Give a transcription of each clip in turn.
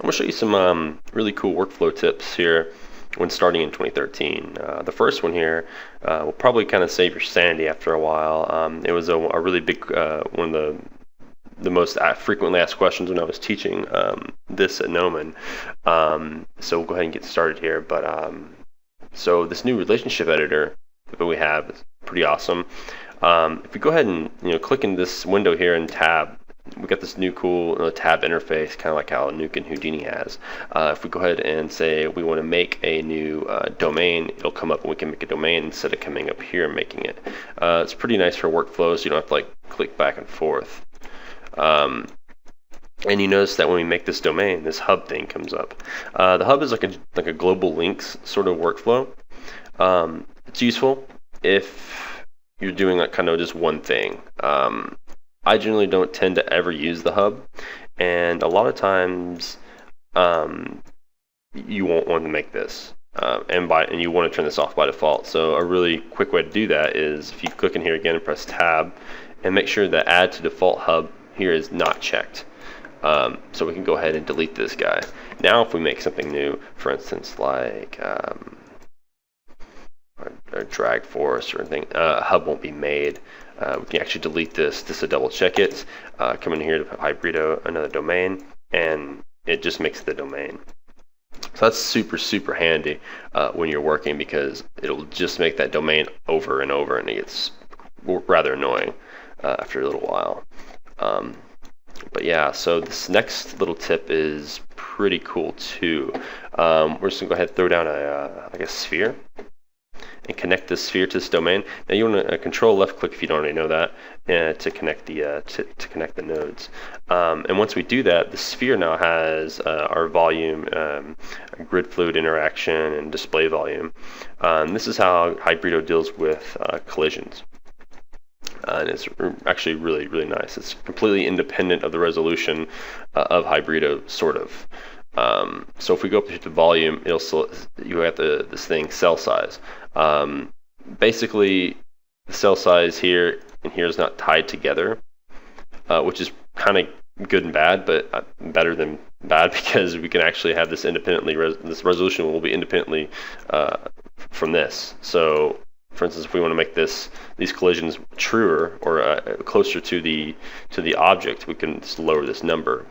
I'm going to show you some really cool workflow tips here when starting in 2013. The first one here will probably kind of save your sanity after a while. It was a really big, one of the most frequently asked questions when I was teaching this at Noman. So we'll go ahead and get started here. But so this new relationship editor that we have is pretty awesome. If we go ahead and click in this window here in tab, we got this new cool tab interface, kind of like how Nuke and Houdini has. If we go ahead and say we want to make a new domain, it'll come up and we can make a domain instead of coming up here and making it. It's pretty nice for workflow, so you don't have to like click back and forth. And you notice that when we make this domain, this hub thing comes up. The hub is like a global links sort of workflow. It's useful if you're doing like kind of just one thing. I generally don't tend to ever use the hub, and a lot of times you won't want to make this, and you want to turn this off by default. So a really quick way to do that is if you click in here again and press tab, and make sure that add to default hub here is not checked. So we can go ahead and delete this guy. Now if we make something new, for instance like a drag force or anything, hub won't be made. We can actually delete this to double check it. Come in here to Hybrido, another domain, and it just makes the domain. So that's super handy when you're working, because it'll just make that domain over and over, and it gets rather annoying after a little while. But yeah, so this next little tip is pretty cool too. We're just gonna go ahead and throw down like a sphere and connect this sphere to this domain. Now you want to control left click if you don't already know that, to connect the to connect the nodes. And once we do that, the sphere now has our volume, grid fluid interaction, and display volume. This is how Hybrido deals with collisions. And it's actually really nice. It's completely independent of the resolution of Hybrido, sort of. So if we go up to volume, you have this thing cell size. Basically, the cell size here and here is not tied together, which is kind of good and bad, but better than bad, because we can actually have this independently. This resolution will be independently from this. So, for instance, if we want to make these collisions truer or closer to the object, we can just lower this number.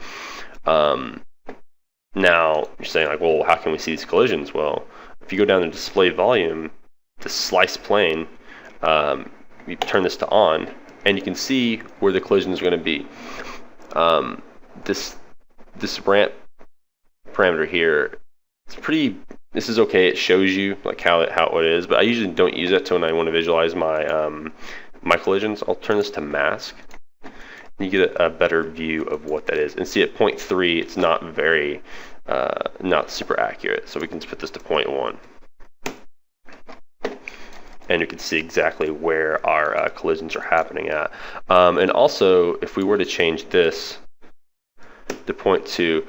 Now you're saying like, well, how can we see these collisions? Well, if you go down to display volume, the slice plane, you turn this to on, and you can see where the collision is going to be. This ramp parameter here, this is okay. It shows you like how it is, but I usually don't use it when I want to visualize my my collisions. I'll turn this to mask. You get a better view of what that is, and see at 0.3 it's not very not super accurate, so we can just put this to 0.1, and you can see exactly where our collisions are happening at. And also, if we were to change this to 0.2,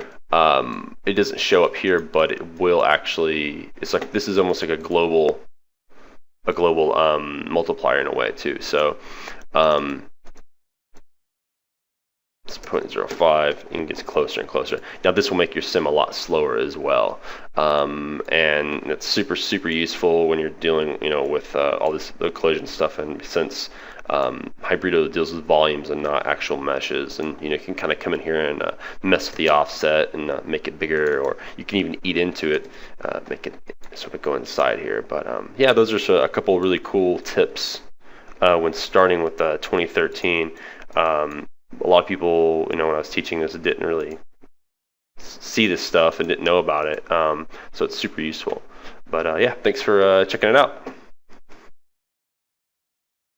it doesn't show up here, but it will actually. It's like this is almost like a global multiplier in a way too. So it's 0.05, and it gets closer and closer. Now this will make your sim a lot slower as well, and it's super useful when you're dealing, with all the collision stuff. And since Hybrido deals with volumes and not actual meshes, and you can kind of come in here and mess with the offset and make it bigger, or you can even eat into it, make it sort of go inside here. But yeah, those are a couple of really cool tips when starting with 2013. A lot of people, when I was teaching this, didn't really see this stuff and didn't know about it. So it's super useful. But yeah, thanks for checking it out.